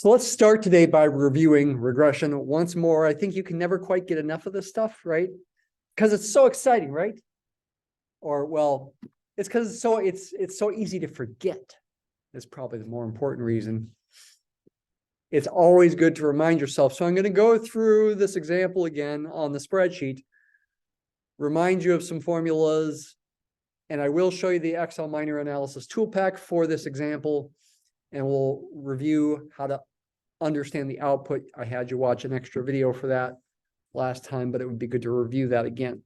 So let's start today by reviewing regression once more. I think you can never quite get enough of this stuff, right? Because it's so exciting, right? Or well, it's because it's so easy to forget. Is probably the more important reason. It's always good to remind yourself. So I'm going to go through this example again on the spreadsheet, remind you of some formulas, and I will show you the Excel minor analysis tool pack for this example, and we'll review how to understand the output. I had you watch an extra video for that last time, but it would be good to review that again.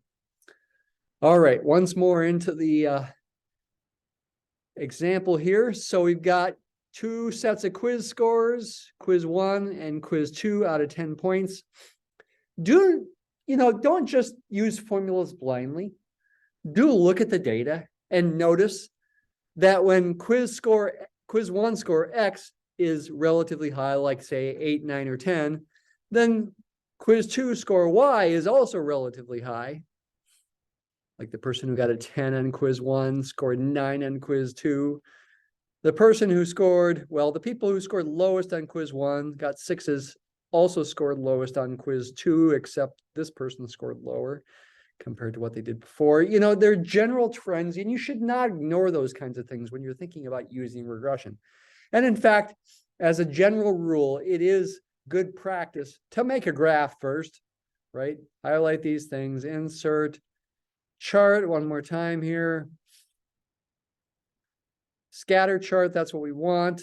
All right, once more into the example here. So we've got two sets of quiz scores, quiz 1 and quiz 2 out of 10 points. Don't just use formulas blindly. Do look at the data and notice that when quiz 1 score X is relatively high, like say 8, 9, or 10, then quiz 2 score Y is also relatively high. Like the person who got a 10 on quiz 1 scored 9 on quiz 2. The person who scored, well, the people who scored lowest on quiz 1 got 6s, also scored lowest on quiz 2, except this person scored lower compared to what they did before. You know, they're general trends, and you should not ignore those kinds of things when you're thinking about using regression. And in fact, as a general rule, it is good practice to make a graph first, right? Highlight these things, insert, chart one more time here. Scatter chart, that's what we want.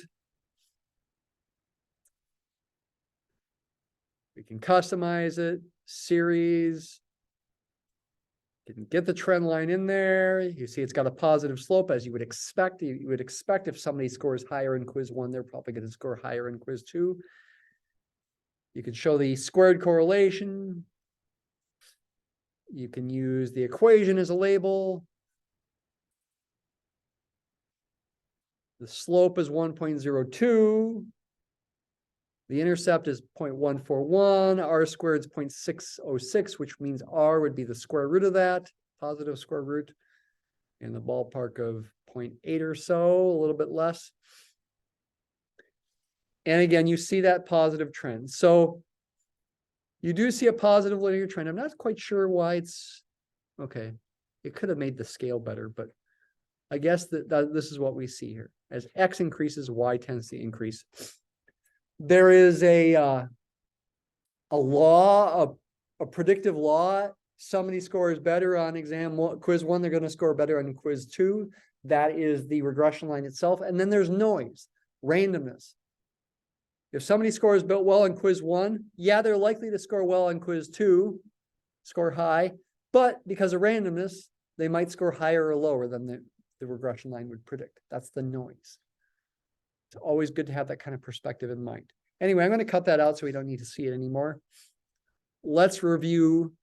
We can customize it, series. You can get the trend line in there. You see it's got a positive slope, as you would expect. You would expect if somebody scores higher in quiz 1, they're probably going to score higher in quiz 2. You can show the squared correlation. You can use the equation as a label. The slope is 1.02. The intercept is 0.141. R squared is 0.606, which means R would be the square root of that, positive square root, in the ballpark of 0.8 or so, a little bit less. And again, you see that positive trend. So you do see a positive linear trend. I'm not quite sure why it's, okay, it could have made the scale better, but I guess that this is what we see here. As X increases, Y tends to increase. There is a law, a predictive law. Somebody scores better on quiz 1, they're going to score better on quiz 2. That is the regression line itself. And then there's noise, randomness. If somebody scores well on quiz 1, yeah, they're likely to score well on quiz 2, score high, but because of randomness, they might score higher or lower than the regression line would predict. That's the noise. It's always good to have that kind of perspective in mind. Anyway, I'm going to cut that out so we don't need to see it anymore. Let's review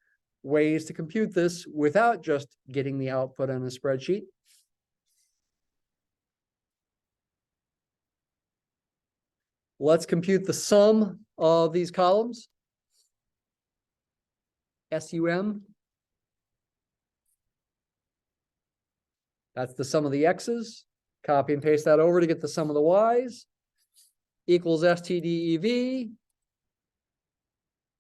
ways to compute this without just getting the output on a spreadsheet. Let's compute the sum of these columns. SUM. That's the sum of the X's. Copy and paste that over to get the sum of the Y's. Equals STDEV.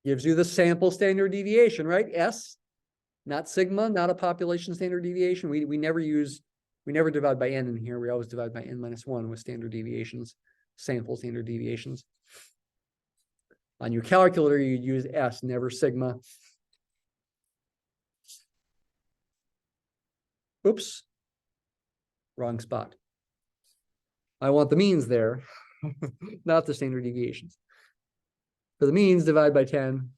Gives you the sample standard deviation, right? S, not sigma, not a population standard deviation. We never divide by n in here. We always divide by n-1 with standard deviations, sample standard deviations. On your calculator, you'd use S, never sigma. Oops. Wrong spot. I want the means there, not the standard deviations. For the means, divide by 10.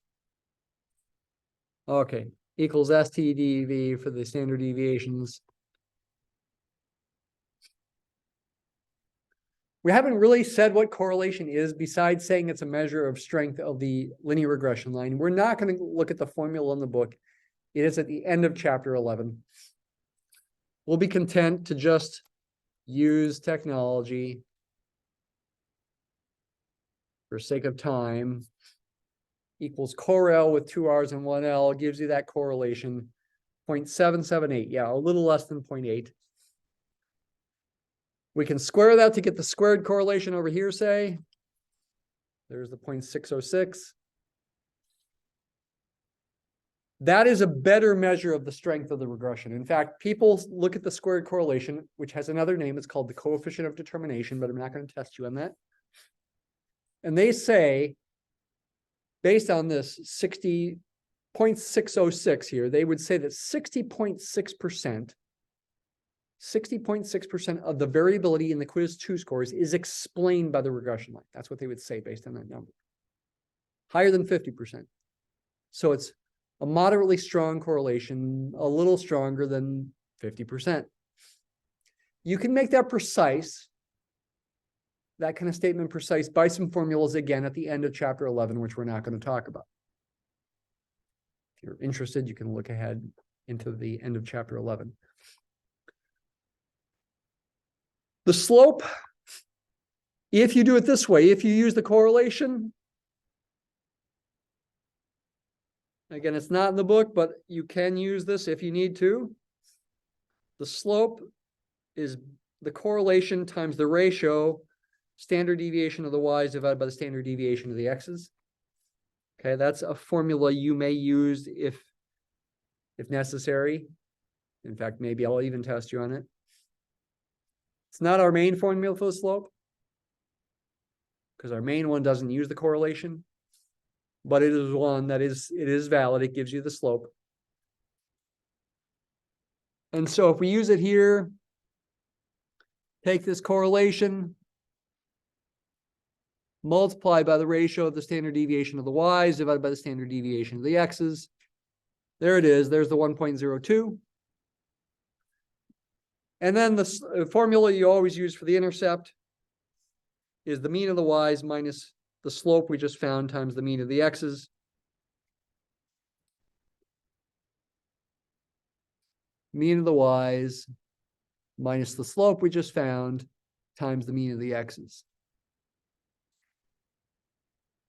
Okay, equals STDV for the standard deviations. We haven't really said what correlation is besides saying it's a measure of strength of the linear regression line. We're not going to look at the formula in the book. It is at the end of chapter 11. We'll be content to just use technology for sake of time. Equals correl with 2 R's and 1 L gives you that correlation. 0.778. Yeah, a little less than 0.8. We can square that to get the squared correlation over here, say. There's the 0.606. That is a better measure of the strength of the regression. In fact, people look at the squared correlation, which has another name. It's called the coefficient of determination, but I'm not going to test you on that. And they say, based on this 60.606 here, they would say that 60.6% of the variability in the quiz 2 scores is explained by the regression line. That's what they would say based on that number. Higher than 50%. So it's a moderately strong correlation, a little stronger than 50%. You can make that precise, that kind of statement precise, by some formulas again at the end of chapter 11, which we're not going to talk about. If you're interested, you can look ahead into the end of chapter 11. The slope, if you do it this way, if you use the correlation, again, it's not in the book, but you can use this if you need to. The slope is the correlation times the ratio, standard deviation of the y's divided by the standard deviation of the x's. Okay, that's a formula you may use if necessary. In fact, maybe I'll even test you on it. It's not our main formula for the slope, because our main one doesn't use the correlation, but it is one that it is valid. It gives you the slope. And so if we use it here, take this correlation, multiply by the ratio of the standard deviation of the y's divided by the standard deviation of the x's. There it is. There's the 1.02. And then the formula you always use for the intercept is the mean of the y's minus the slope we just found times the mean of the x's. Mean of the y's minus the slope we just found times the mean of the x's.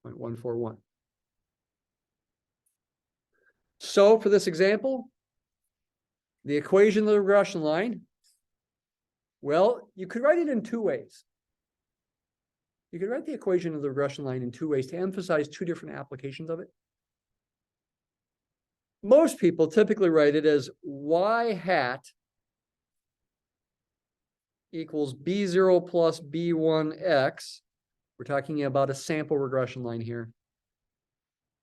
0.141. So for this example, the equation of the regression line, well, you could write it in two ways. You could write the equation of the regression line in two ways to emphasize two different applications of it. Most people typically write it as y hat equals b0 plus b1x. We're talking about a sample regression line here.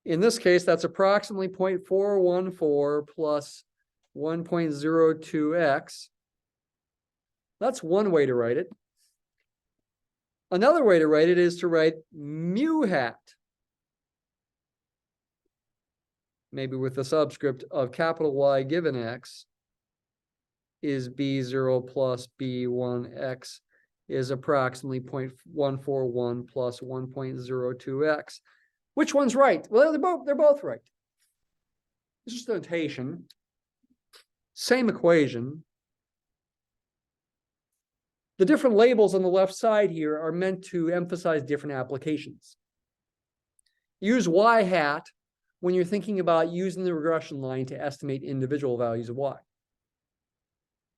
In this case, that's approximately 0.414 plus 1.02x. That's one way to write it. Another way to write it is to write mu hat, maybe with the subscript of capital Y given x, is b0 plus b1x is approximately 0.141 plus 1.02x. Which one's right? Well, they're both right. It's just notation. Same equation. The different labels on the left side here are meant to emphasize different applications. Use y hat when you're thinking about using the regression line to estimate individual values of y.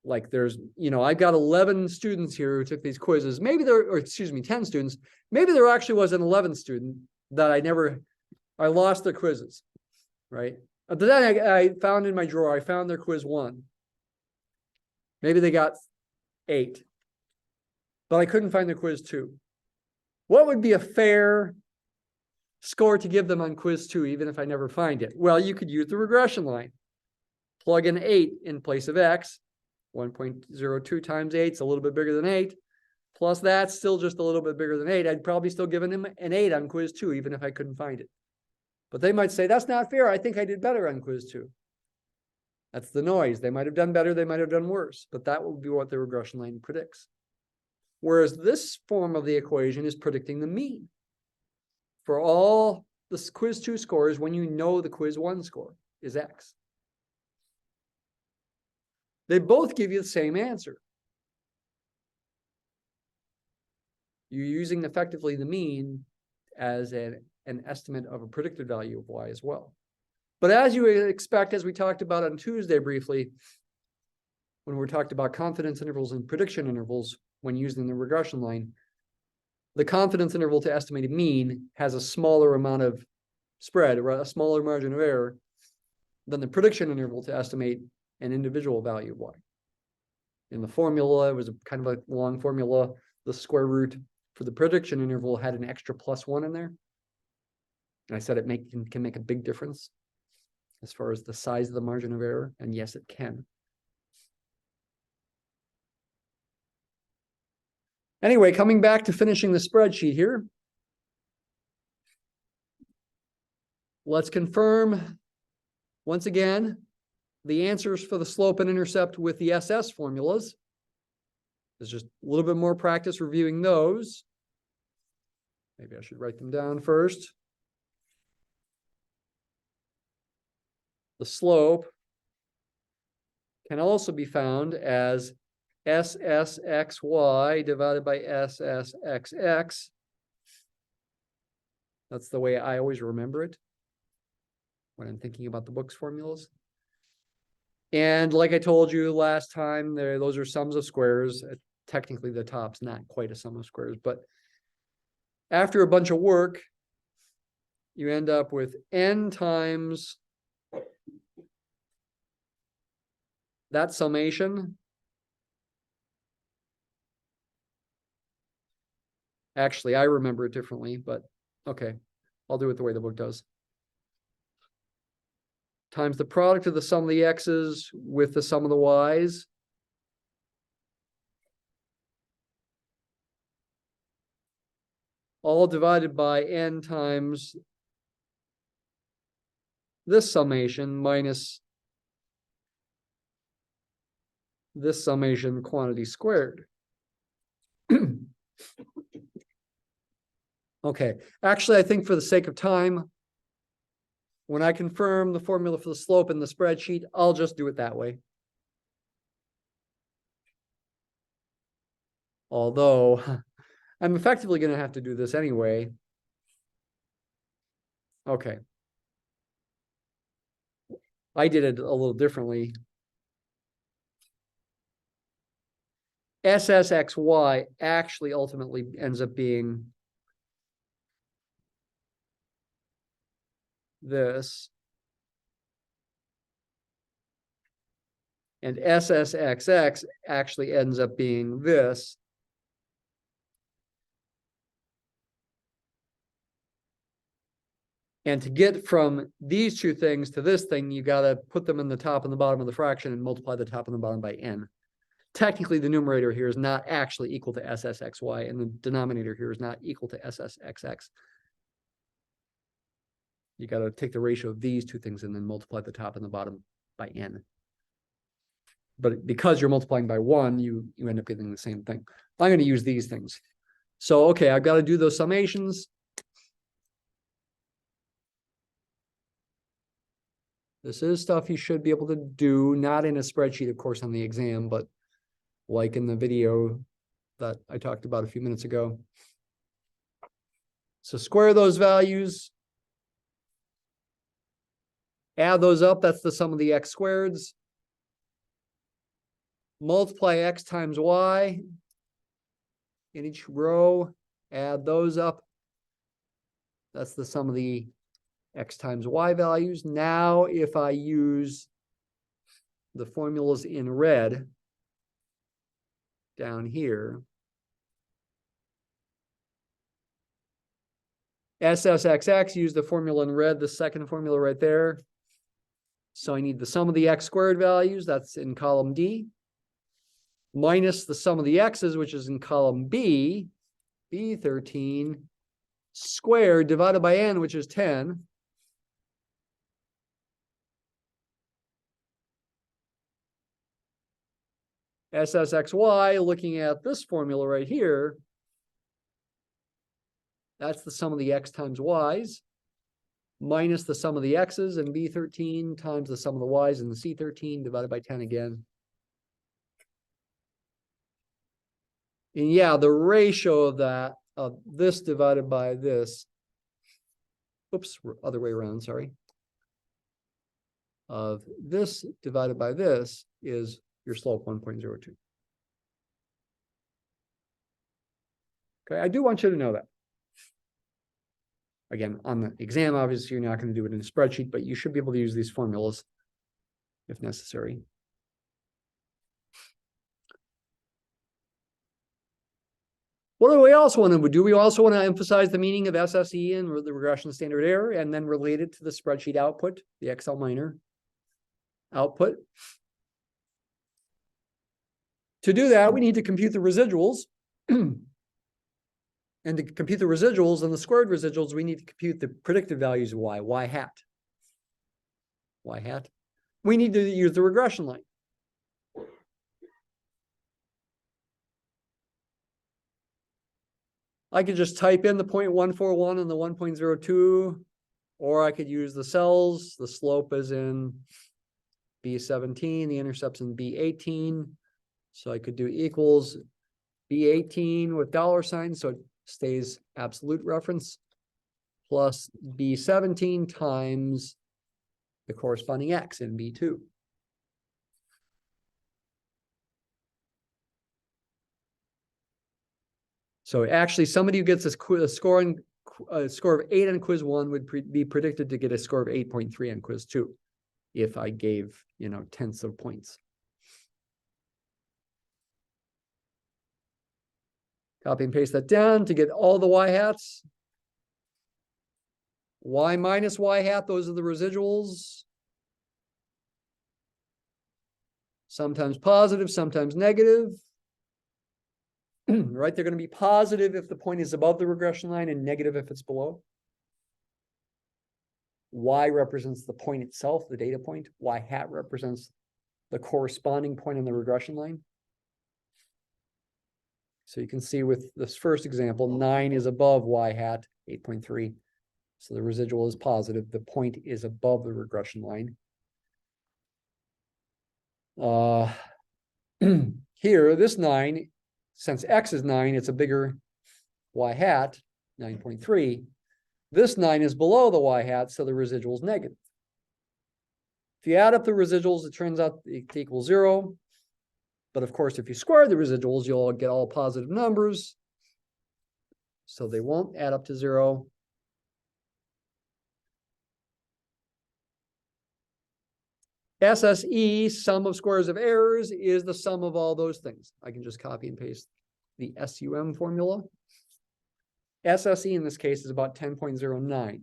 Like there's, I've got 11 students here who took these quizzes. Maybe 10 students. Maybe there actually was an 11th student that I lost their quizzes, right? But then I found in my drawer, I found their quiz 1. Maybe they got 8. But I couldn't find their quiz 2. What would be a fair score to give them on quiz 2, even if I never find it? Well, you could use the regression line. Plug in 8 in place of x. 1.02 times 8 is a little bit bigger than 8. Plus that's still just a little bit bigger than 8. I'd probably still given him an 8 on quiz 2, even if I couldn't find it. But they might say, that's not fair. I think I did better on quiz 2. That's the noise. They might have done better. They might have done worse. But that will be what the regression line predicts. Whereas this form of the equation is predicting the mean for all the quiz 2 scores when you know the quiz 1 score is x. They both give you the same answer. You're using effectively the mean as an estimate of a predicted value of y as well. But as you expect, as we talked about on Tuesday briefly, when we talked about confidence intervals and prediction intervals when using the regression line, the confidence interval to estimate a mean has a smaller amount of spread, or a smaller margin of error than the prediction interval to estimate an individual value of y. In the formula, it was a kind of a long formula. The square root for the prediction interval had an extra +1 in there. And I said it can make a big difference as far as the size of the margin of error. And yes, it can. Anyway, coming back to finishing the spreadsheet here. Let's confirm, once again, the answers for the slope and intercept with the SS formulas. There's just a little bit more practice reviewing those. Maybe I should write them down first. The slope can also be found as SSXY divided by SSXX. That's the way I always remember it when I'm thinking about the book's formulas. And like I told you last time, those are sums of squares. Technically, the top's not quite a sum of squares, but after a bunch of work, you end up with n times that summation. Actually, I remember it differently, but okay, I'll do it the way the book does. Times the product of the sum of the x's with the sum of the y's. All divided by n times this summation minus this summation quantity squared. Okay, actually, I think for the sake of time, when I confirm the formula for the slope in the spreadsheet, I'll just do it that way. Although I'm effectively going to have to do this anyway. Okay. I did it a little differently. SSXY actually ultimately ends up being this. And SSXX actually ends up being this. And to get from these two things to this thing, you got to put them in the top and the bottom of the fraction and multiply the top and the bottom by n. Technically, the numerator here is not actually equal to SSXY, and the denominator here is not equal to SSXX. You got to take the ratio of these two things and then multiply the top and the bottom by n. But because you're multiplying by 1, you end up getting the same thing. I'm going to use these things. So, okay, I've got to do those summations. This is stuff you should be able to do, not in a spreadsheet, of course, on the exam, but like in the video that I talked about a few minutes ago. So square those values. Add those up. That's the sum of the x squareds. Multiply x times y in each row. Add those up. That's the sum of the x times y values. Now, if I use the formulas in red down here, SSXX, use the formula in red, the second formula right there. So I need the sum of the x squared values, that's in column D, minus the sum of the x's, which is in column B, B13, squared divided by n, which is 10. SSXY, looking at this formula right here, that's the sum of the x times y's, minus the sum of the x's in B13 times the sum of the y's in the C13 divided by 10 again. And yeah, the ratio of that, of this divided by this, oops, other way around, sorry. Of this divided by this is your slope 1.02. Okay, I do want you to know that. Again, on the exam, obviously, you're not going to do it in a spreadsheet, but you should be able to use these formulas if necessary. What do we also want to do? We also want to emphasize the meaning of SSE and the regression standard error, and then relate it to the spreadsheet output, the Excel minor output. To do that, we need to compute the residuals. And to compute the residuals and the squared residuals, we need to compute the predicted values of y hat. Y hat. We need to use the regression line. I could just type in the 0.141 and the 1.02, or I could use the cells. The slope is in B17, the intercept's in B18. So I could do equals B18 with dollar signs, so it stays absolute reference, plus B17 times the corresponding X in B2. So actually, somebody who gets a score of 8 on quiz 1 would be predicted to get a score of 8.3 on quiz 2 if I gave, tenths of points. Copy and paste that down to get all the y hats. Y minus y hat, those are the residuals. Sometimes positive, sometimes negative. Right? They're going to be positive if the point is above the regression line and negative if it's below. Y represents the point itself, the data point. Y hat represents the corresponding point on the regression line. So you can see with this first example, 9 is above y hat, 8.3. So the residual is positive. The point is above the regression line. Here, this 9, since x is 9, it's a bigger y hat, 9.3. This 9 is below the y hat, so the residual is negative. If you add up the residuals, it turns out it equals 0. But of course, if you square the residuals, you'll get all positive numbers. So they won't add up to 0. SSE, sum of squares of errors, is the sum of all those things. I can just copy and paste the SUM formula. SSE in this case is about 10.09.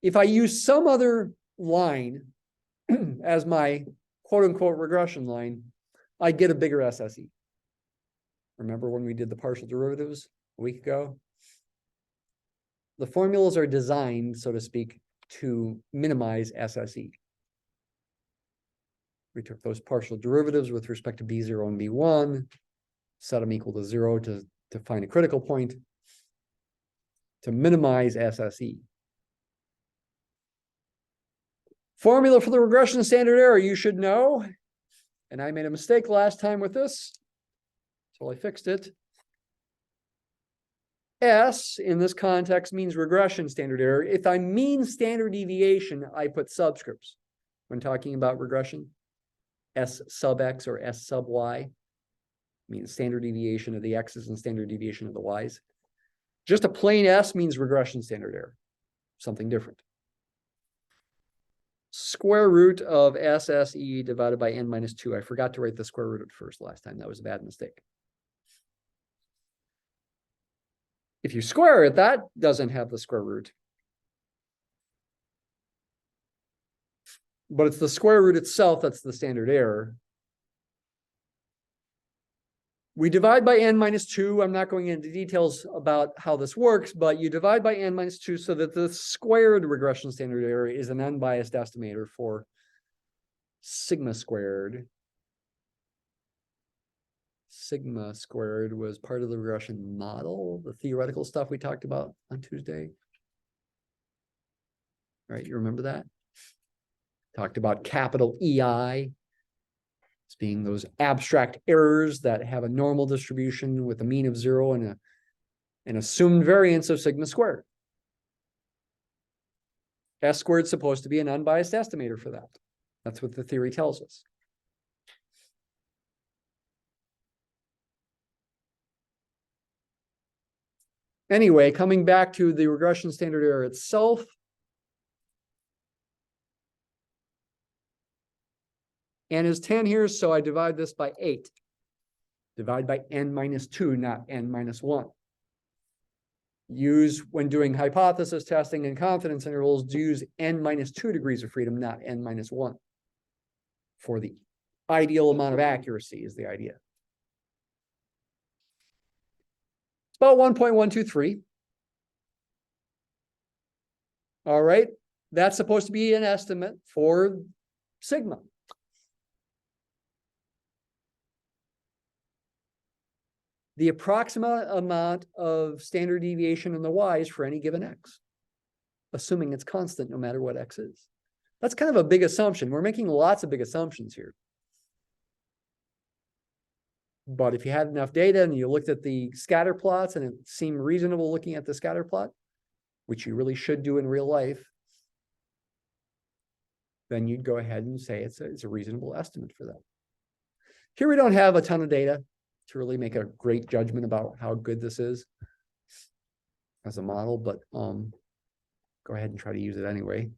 If I use some other line as my quote-unquote regression line, I get a bigger SSE. Remember when we did the partial derivatives a week ago? The formulas are designed, so to speak, to minimize SSE. We took those partial derivatives with respect to B0 and B1, set them equal to 0 to find a critical point to minimize SSE. Formula for the regression standard error, you should know. And I made a mistake last time with this, so I fixed it. S in this context means regression standard error. If I mean standard deviation, I put subscripts when talking about regression. S sub x or S sub y means standard deviation of the x's and standard deviation of the y's. Just a plain S means regression standard error, something different. Square root of SSE divided by n minus 2. I forgot to write the square root at first last time. That was a bad mistake. If you square it, that doesn't have the square root. But it's the square root itself that's the standard error. We divide by n minus 2. I'm not going into details about how this works, but you divide by n minus 2 so that the squared regression standard error is an unbiased estimator for sigma squared. Sigma squared was part of the regression model, the theoretical stuff we talked about on Tuesday. Right, you remember that? Talked about capital EI as being those abstract errors that have a normal distribution with a mean of 0 and an assumed variance of sigma squared. S squared is supposed to be an unbiased estimator for that. That's what the theory tells us. Anyway, coming back to the regression standard error itself. N is 10 here, so I divide this by 8. Divide by n minus 2, not n minus 1. Use, when doing hypothesis testing and confidence intervals, use n minus 2 degrees of freedom, not n minus 1. For the ideal amount of accuracy is the idea. It's about 1.123. All right, that's supposed to be an estimate for sigma. The approximate amount of standard deviation in the y's for any given x, assuming it's constant no matter what x is. That's kind of a big assumption. We're making lots of big assumptions here. But if you had enough data and you looked at the scatter plots and it seemed reasonable looking at the scatter plot, which you really should do in real life, then you'd go ahead and say it's a reasonable estimate for that. Here we don't have a ton of data to really make a great judgment about how good this is as a model, but go ahead and try to use it anyway.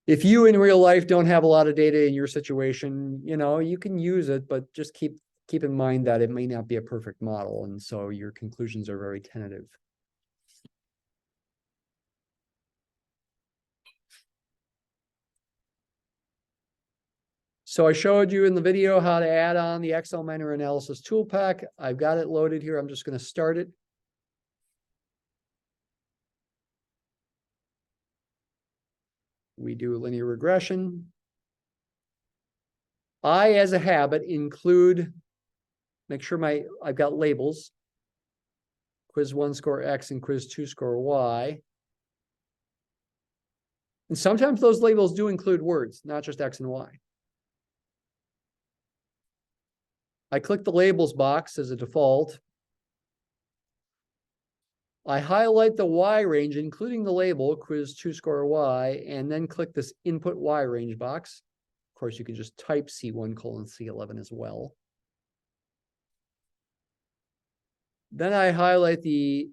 If you in real life don't have a lot of data in your situation, you know, you can use it, but just keep in mind that it may not be a perfect model, and so your conclusions are very tentative. So I showed you in the video how to add on the Excel minor analysis tool pack. I've got it loaded here. I'm just going to start it. We do linear regression. I, as a habit, make sure I've got labels. Quiz 1 score X and quiz 2 score Y. And sometimes those labels do include words, not just X and Y. I click the labels box as a default. I highlight the Y range, including the label, quiz 2 score Y, and then click this input Y range box. Of course, you can just type C1 colon C11 as well. Then I highlight the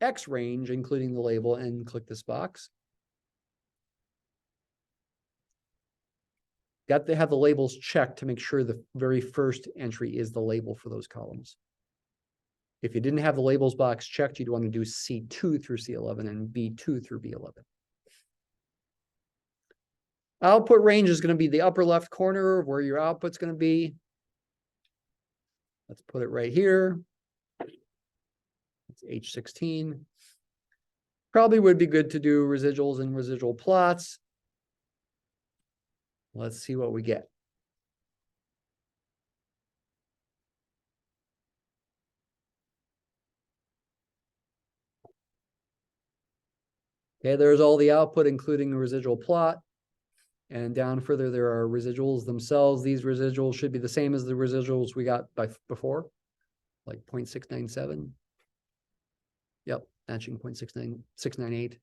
X range, including the label, and click this box. Got to have the labels checked to make sure the very first entry is the label for those columns. If you didn't have the labels box checked, you'd want to do C2 through C11 and B2 through B11. Output range is going to be the upper left corner of where your output's going to be. Let's put it right here. It's H16. Probably would be good to do residuals and residual plots. Let's see what we get. Okay, there's all the output, including the residual plot. And down further, there are residuals themselves. These residuals should be the same as the residuals we got before, like 0.697. Yep, matching 0.698.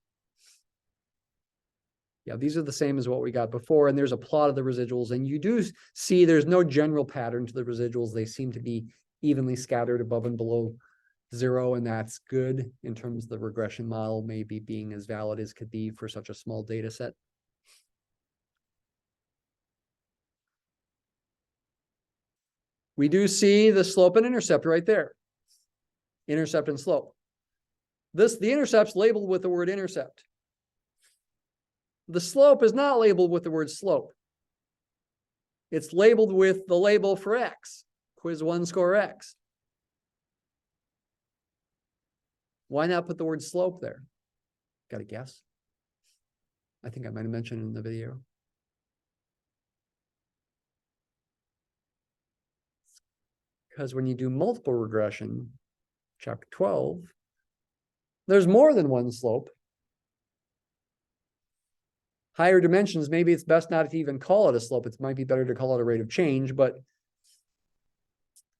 Yeah, these are the same as what we got before, and there's a plot of the residuals, and you do see there's no general pattern to the residuals. They seem to be evenly scattered above and below 0, and that's good in terms of the regression model maybe being as valid as could be for such a small data set. We do see the slope and intercept right there. Intercept and slope. The intercept's labeled with the word intercept. The slope is not labeled with the word slope. It's labeled with the label for X, quiz 1 score X. Why not put the word slope there? Got a guess? I think I might have mentioned it in the video. Because when you do multiple regression, chapter 12, there's more than one slope. Higher dimensions, maybe it's best not to even call it a slope. It might be better to call it a rate of change, but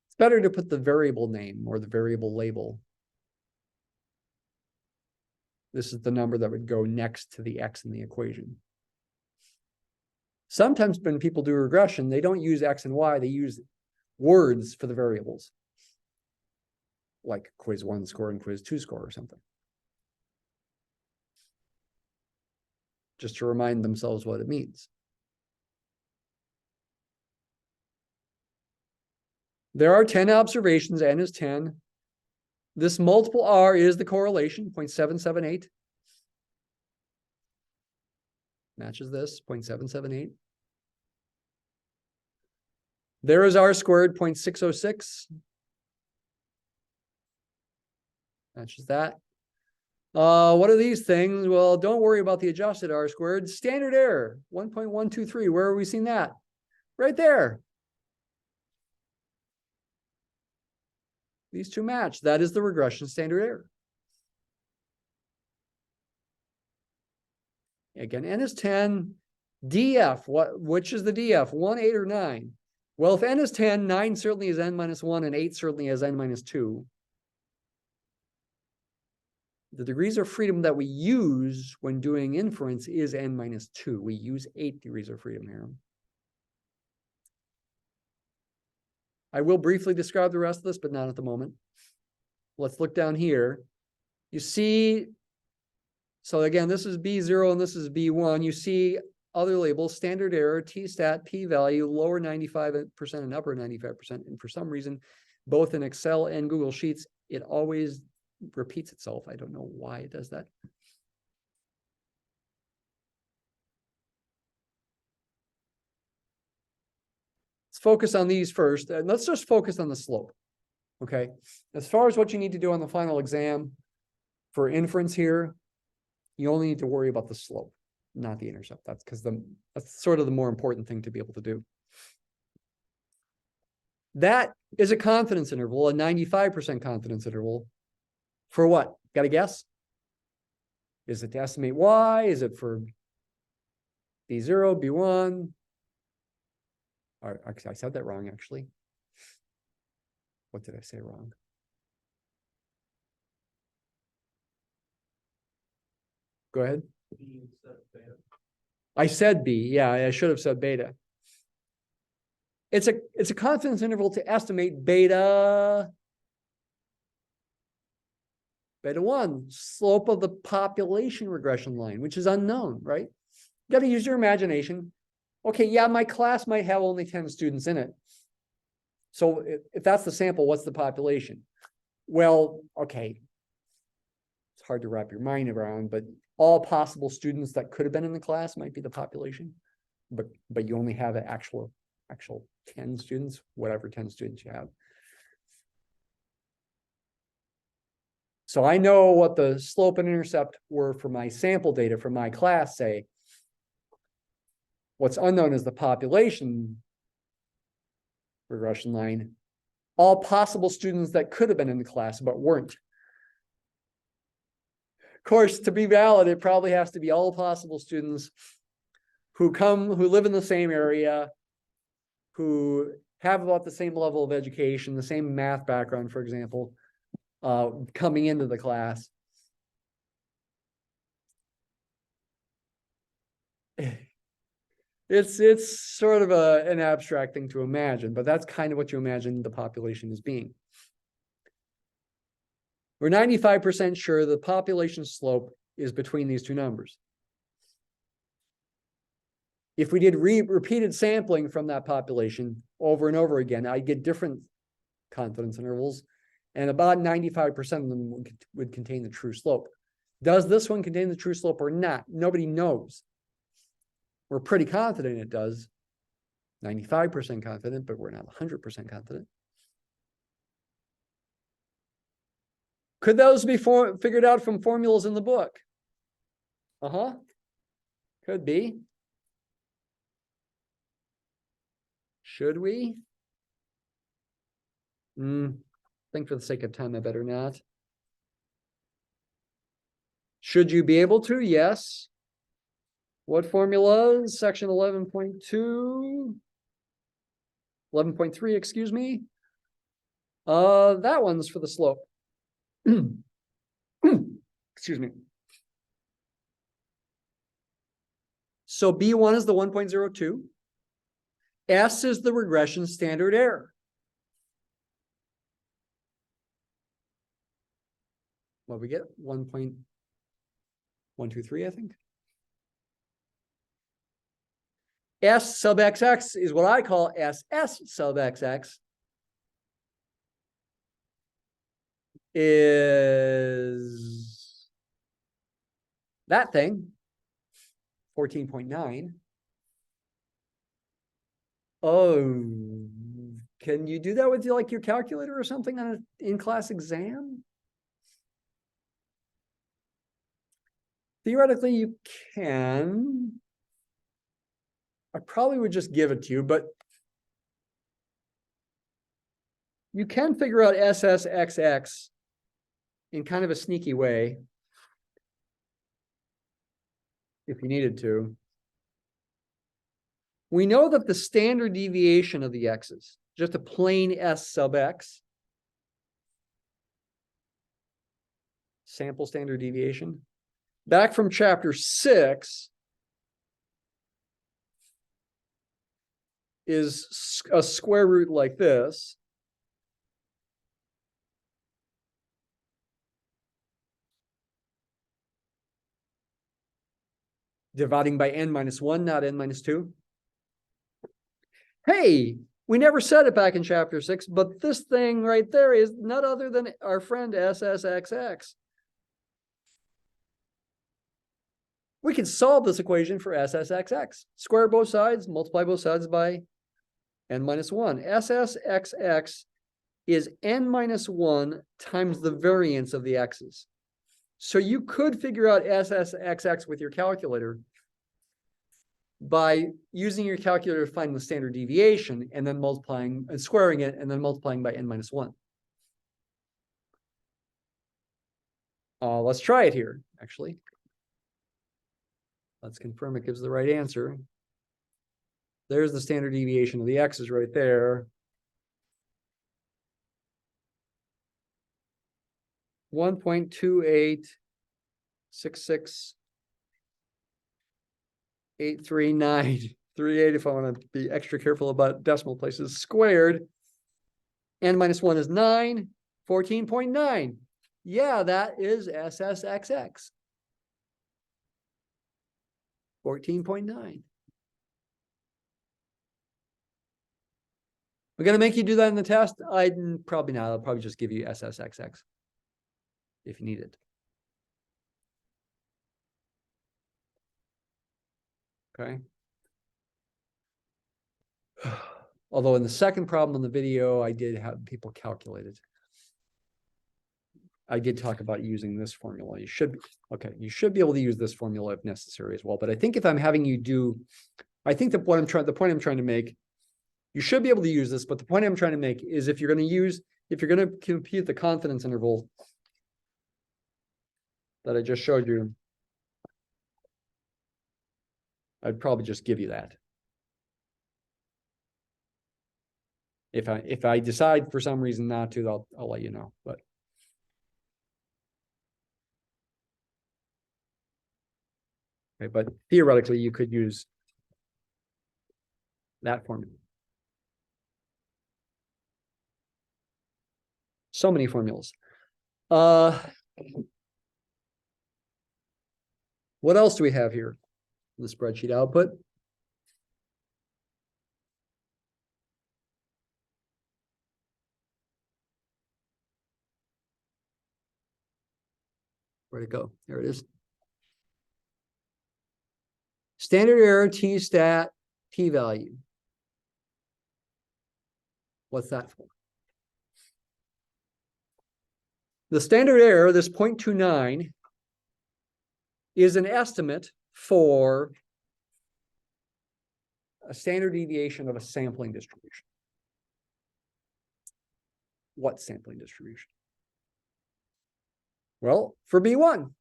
it's better to put the variable name or the variable label. This is the number that would go next to the X in the equation. Sometimes when people do regression, they don't use X and Y, they use words for the variables. like quiz 1 score and quiz 2 score or something. Just to remind themselves what it means. There are 10 observations, n is 10. This multiple R is the correlation, 0.778. Matches this, 0.778. There is R squared, 0.606. Matches that. What are these things? Well, don't worry about the adjusted R squared. Standard error, 1.123. Where are we seeing that? Right there. These two match. That is the regression standard error. Again, n is 10. DF, which is the DF? 1, 8, or 9? Well, if n is 10, 9 certainly is n minus 1, and 8 certainly is n minus 2. The degrees of freedom that we use when doing inference is n minus 2. We use 8 degrees of freedom here. I will briefly describe the rest of this, but not at the moment. Let's look down here. You see, so again, this is B0 and this is B1. You see other labels, standard error, t-stat, p-value, lower 95% and upper 95%. And for some reason, both in Excel and Google Sheets, it always repeats itself. I don't know why it does that. Let's focus on these first. And let's just focus on the slope. Okay. As far as what you need to do on the final exam for inference here, you only need to worry about the slope, not the intercept. That's because that's sort of the more important thing to be able to do. That is a confidence interval, a 95% confidence interval. For what? Got a guess? Is it to estimate y? Is it for B0, B1? I said that wrong, actually. What did I say wrong? Go ahead. I said B. Yeah, I should have said beta. It's a confidence interval to estimate beta 1, slope of the population regression line, which is unknown, right? You got to use your imagination. Okay, yeah, my class might have only 10 students in it. So if that's the sample, what's the population? Well, okay, it's hard to wrap your mind around, but all possible students that could have been in the class might be the population, but you only have an actual 10 students, whatever 10 students you have. So I know what the slope and intercept were for my sample data for my class, say. What's unknown is the population regression line. All possible students that could have been in the class but weren't. Of course, to be valid, it probably has to be all possible students who live in the same area, who have about the same level of education, the same math background, for example, coming into the class. It's sort of an abstract thing to imagine, but that's kind of what you imagine the population as being. We're 95% sure the population slope is between these two numbers. If we did repeated sampling from that population over and over again, I'd get different confidence intervals, and about 95% of them would contain the true slope. Does this one contain the true slope or not? Nobody knows. We're pretty confident it does. 95% confident, but we're not 100% confident. Could those be figured out from formulas in the book? Could be. Should we? I think for the sake of time, I better not. Should you be able to? Yes. What formulas? Section 11.2, 11.3, excuse me. That one's for the slope. Excuse me. So B1 is the 1.02. S is the regression standard error. what we get? 1.123, I think. S sub XX is what I call SS sub XX. Is that thing, 14.9. Oh, can you do that with like your calculator or something on an in-class exam? Theoretically, you can. I probably would just give it to you, but you can figure out SSXX in kind of a sneaky way if you needed to. We know that the standard deviation of the x's, just a plain S sub x, sample standard deviation, back from chapter 6, is a square root like this. Dividing by n minus 1, not n minus 2. Hey, we never said it back in chapter 6, but this thing right there is none other than our friend SSXX. We can solve this equation for SSXX. Square both sides, multiply both sides by n minus 1. SSXX is n minus 1 times the variance of the x's. So you could figure out SSXX with your calculator by using your calculator to find the standard deviation and then multiplying and squaring it and then multiplying by n minus 1. Let's try it here, actually. Let's confirm it gives the right answer. There's the standard deviation of the x's right there. 1.286683938 if I want to be extra careful about decimal places squared. N minus 1 is 9, 14.9. Yeah, that is SSXX. 14.9. We're going to make you do that in the test? Probably not. I'll probably just give you SSXX if you need it. Okay. Although in the second problem in the video, I did have people calculate it. I did talk about using this formula. You should be able to use this formula if necessary as well. But I think if I'm having you do, I think that the point I'm trying to make, you should be able to use this, but the point I'm trying to make is if you're going to compute the confidence interval that I just showed you, I'd probably just give you that. If I decide for some reason not to, I'll let you know. But okay, but theoretically, you could use that formula. So many formulas. What else do we have here in the spreadsheet output? Where'd it go? There it is. Standard error t-stat p-value. What's that for? The standard error, this 0.29, is an estimate for a standard deviation of a sampling distribution. What sampling distribution? Well, for B1.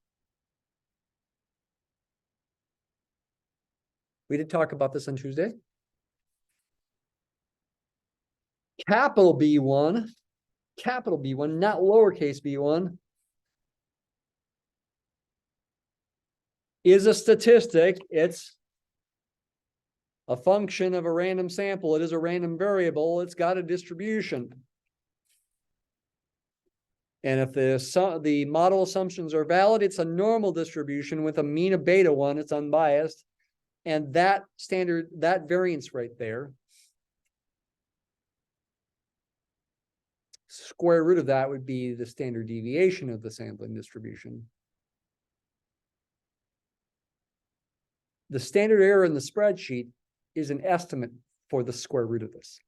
We did talk about this on Tuesday. Capital B1, not lowercase b1, is a statistic. It's a function of a random sample. It is a random variable. It's got a distribution. And if the model assumptions are valid, it's a normal distribution with a mean of beta 1, it's unbiased. And that variance right there, square root of that would be the standard deviation of the sampling distribution. The standard error in the spreadsheet is an estimate for the square root of this.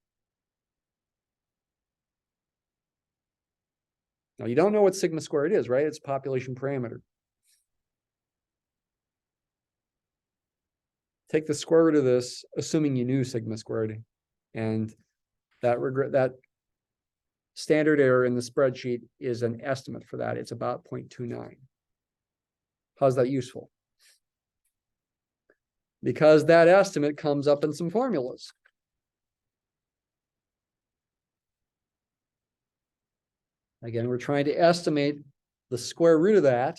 Now, you don't know what sigma squared is, right? It's a population parameter. Take the square root of this, assuming you knew sigma squared, and that standard error in the spreadsheet is an estimate for that. It's about 0.29. How's that useful? Because that estimate comes up in some formulas. Again, we're trying to estimate the square root of that.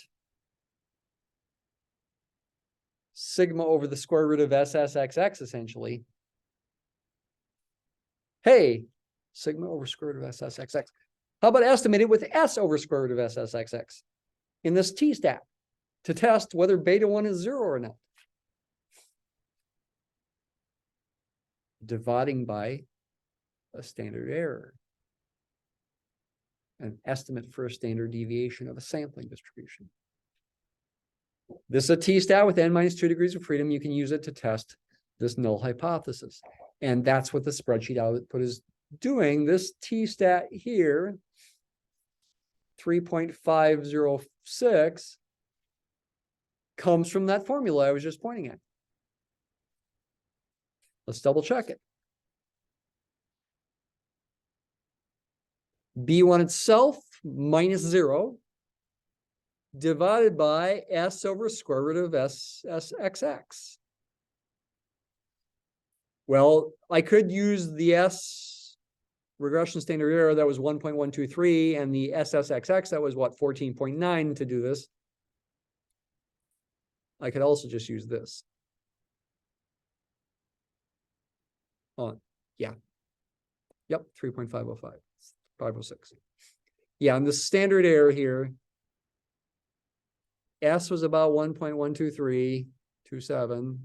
Sigma over the square root of SSXX, essentially. Hey, sigma over square root of SSXX. How about estimate it with S over square root of SSXX in this T-stat to test whether beta 1 is 0 or not? Dividing by a standard error. An estimate for a standard deviation of a sampling distribution. This is a T-stat with n minus 2 degrees of freedom. You can use it to test this null hypothesis. And that's what the spreadsheet output is doing. This T-stat here, 3.506, comes from that formula I was just pointing at. Let's double check it. B1 itself minus 0 divided by S over square root of SSXX. Well, I could use the S regression standard error that was 1.123 and the SSXX that was what, 14.9 to do this. I could also just use this. Yeah. Yep, 3.505, 506. Yeah, and the standard error here, S was about 1.12327.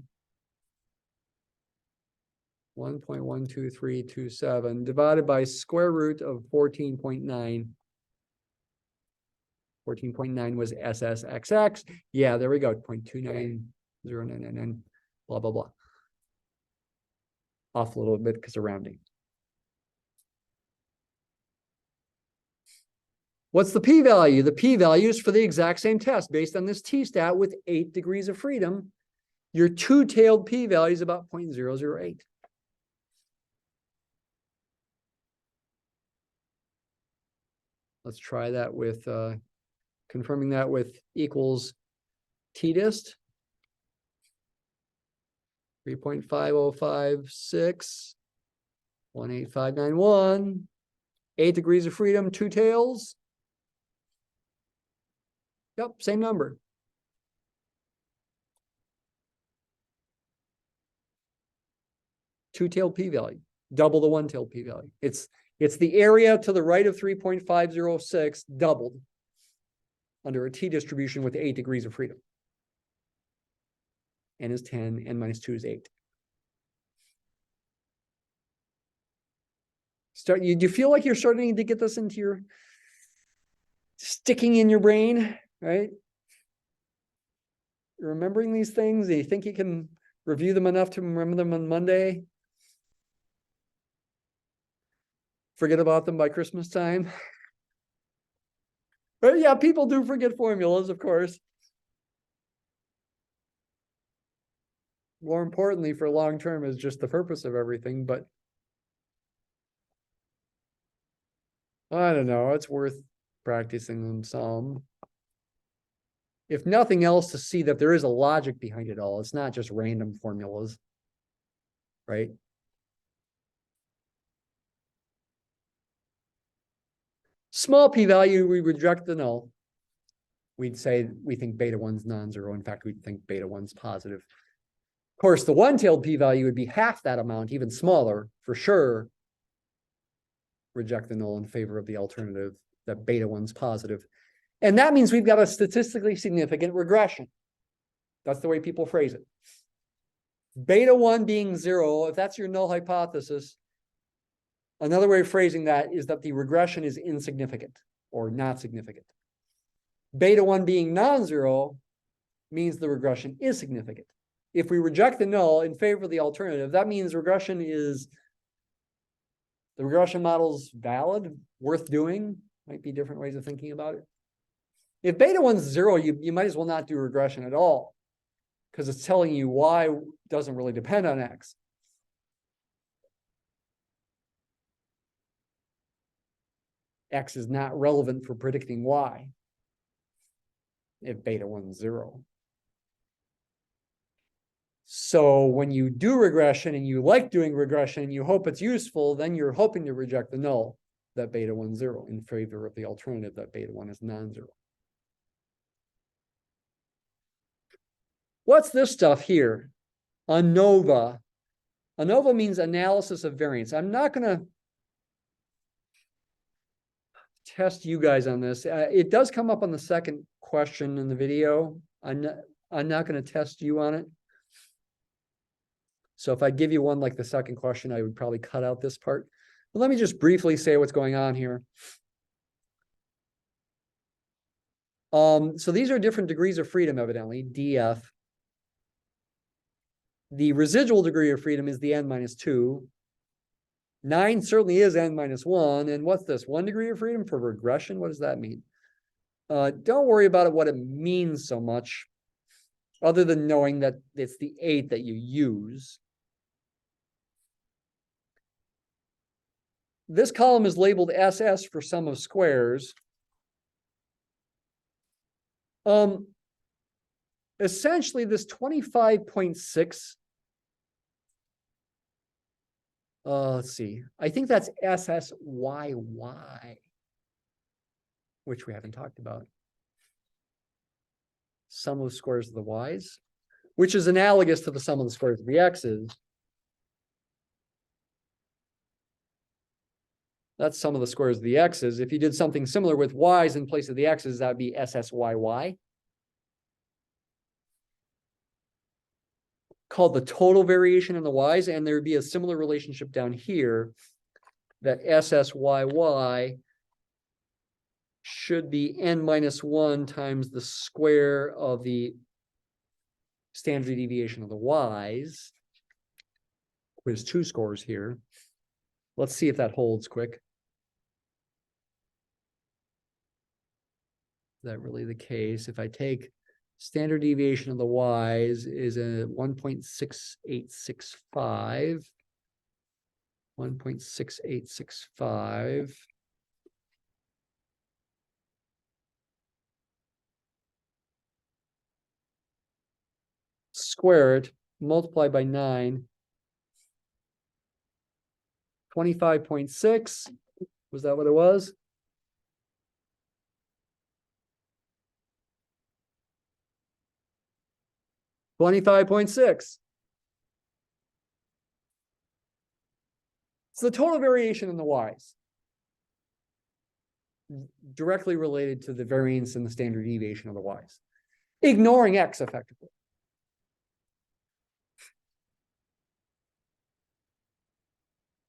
1.12327 divided by square root of 14.9. 14.9 was SSXX. Yeah, there we go. 0.290999, blah, blah, blah. Off a little bit because of rounding. What's the p-value? The p-value is for the exact same test based on this T-stat with 8 degrees of freedom. Your two-tailed p-value is about 0.008. Let's try that with confirming that with equals t-dist. 3.5056, 18591, 8 degrees of freedom, two tails. Yep, same number. Two-tailed p-value, double the one-tailed p-value. It's the area to the right of 3.506 doubled under a t-distribution with 8 degrees of freedom. N is 10, n minus 2 is 8. Do you feel like you're starting to get this into your, sticking in your brain, right? You're remembering these things. Do you think you can review them enough to remember them on Monday? Forget about them by Christmas time? But yeah, people do forget formulas, of course. More importantly, for long term is just the purpose of everything, but I don't know, it's worth practicing them some. If nothing else, to see that there is a logic behind it all. It's not just random formulas, right? Small p-value, we reject the null. We'd say we think beta 1's non-zero. In fact, we think beta 1's positive. Of course, the one-tailed p-value would be half that amount, even smaller, for sure. Reject the null in favor of the alternative. that beta 1's positive. And that means we've got a statistically significant regression. That's the way people phrase it. Beta 1 being 0, if that's your null hypothesis, another way of phrasing that is that the regression is insignificant or not significant. Beta 1 being non-zero means the regression is significant. If we reject the null in favor of the alternative, that means the regression model's valid, worth doing. Might be different ways of thinking about it. If beta 1's 0, you might as well not do regression at all, because it's telling you y doesn't really depend on x. X is not relevant for predicting y if beta 1's 0. So when you do regression and you like doing regression and you hope it's useful, then you're hoping to reject the null that beta 1's 0 in favor of the alternative that beta 1 is non-zero. What's this stuff here? ANOVA. ANOVA means analysis of variance. I'm not going to test you guys on this. It does come up on the second question in the video. I'm not going to test you on it. So if I give you one like the second question, I would probably cut out this part. But let me just briefly say what's going on here. So these are different degrees of freedom, evidently, DF. The residual degree of freedom is the n minus 2. 9 certainly is n minus 1. And what's this? 1 degree of freedom for regression? What does that mean? Don't worry about what it means so much, other than knowing that it's the 8 that you use. This column is labeled SS for sum of squares. Essentially, this 25.6, let's see, I think that's SSYY, which we haven't talked about. Sum of squares of the y's, which is analogous to the sum of the squares of the x's. That's sum of the squares of the x's. If you did something similar with y's in place of the x's, that would be SSYY. Called the total variation in the y's, and there would be a similar relationship down here that SSYY should be n minus 1 times the square of the standard deviation of the y's. There's 2 scores here. Let's see if that holds quick. Is that really the case? If I take standard deviation of the y's is a 1.6865. 1.6865. Square it, multiply by 9. 25.6. Was that what it was? $25.6. It's the total variation in the y's, directly related to the variance in the standard deviation of the y's, ignoring x effectively.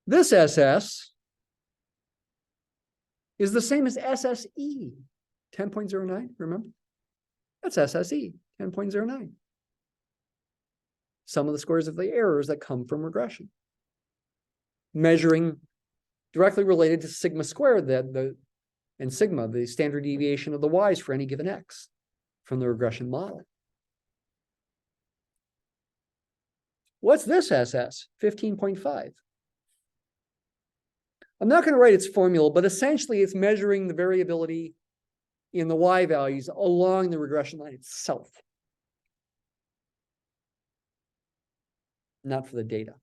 This SS is the same as SSE, 10.09, remember? That's SSE, 10.09. Sum of the squares of the errors that come from regression. Measuring directly related to sigma squared, and sigma, the standard deviation of the y's for any given x from the regression model. What's this SS? 15.5. I'm not going to write its formula, but essentially it's measuring the variability in the y values along the regression line itself, not for the data.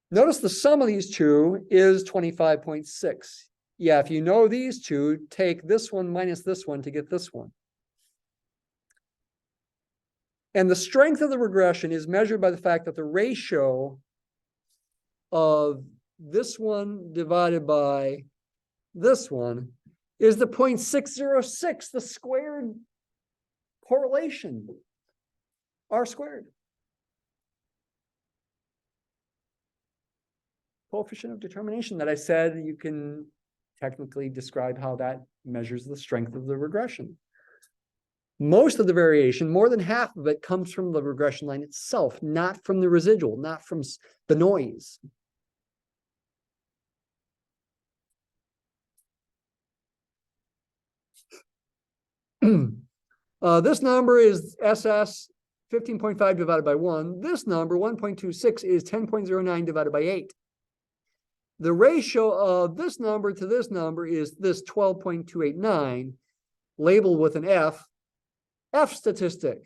Notice the sum of these two is 25.6. Yeah, if you know these two, take this one minus this one to get this one. And the strength of the regression is measured by the fact that the ratio of this one divided by this one is the 0.606, the squared correlation, R squared. Coefficient of determination that I said you can technically describe how that measures the strength of the regression. Most of the variation, more than half of it, comes from the regression line itself, not from the residual, not from the noise. This number is SS 15.5 divided by 1. This number, 1.26, is 10.09 divided by 8. The ratio of this number to this number is this 12.289, labeled with an F statistic.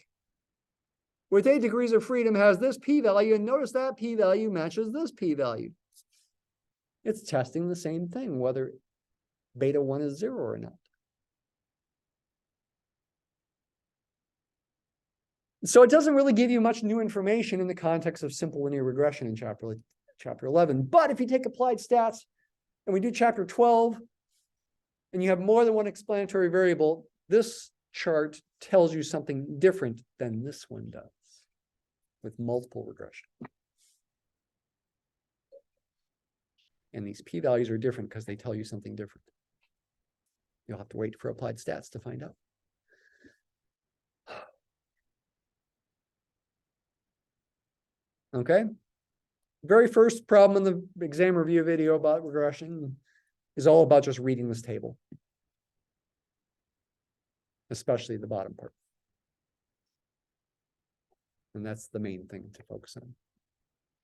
With 8 degrees of freedom has this p-value, and notice that p-value matches this p-value. It's testing the same thing, whether beta 1 is 0 or not. So it doesn't really give you much new information in the context of simple linear regression in chapter 11. But if you take applied stats and we do chapter 12, and you have more than one explanatory variable, this chart tells you something different than this one does with multiple regression. And these p-values are different because they tell you something different. You'll have to wait for applied stats to find out. Okay. Very first problem in the exam review video about regression is all about just reading this table, especially the bottom part. And that's the main thing to focus on.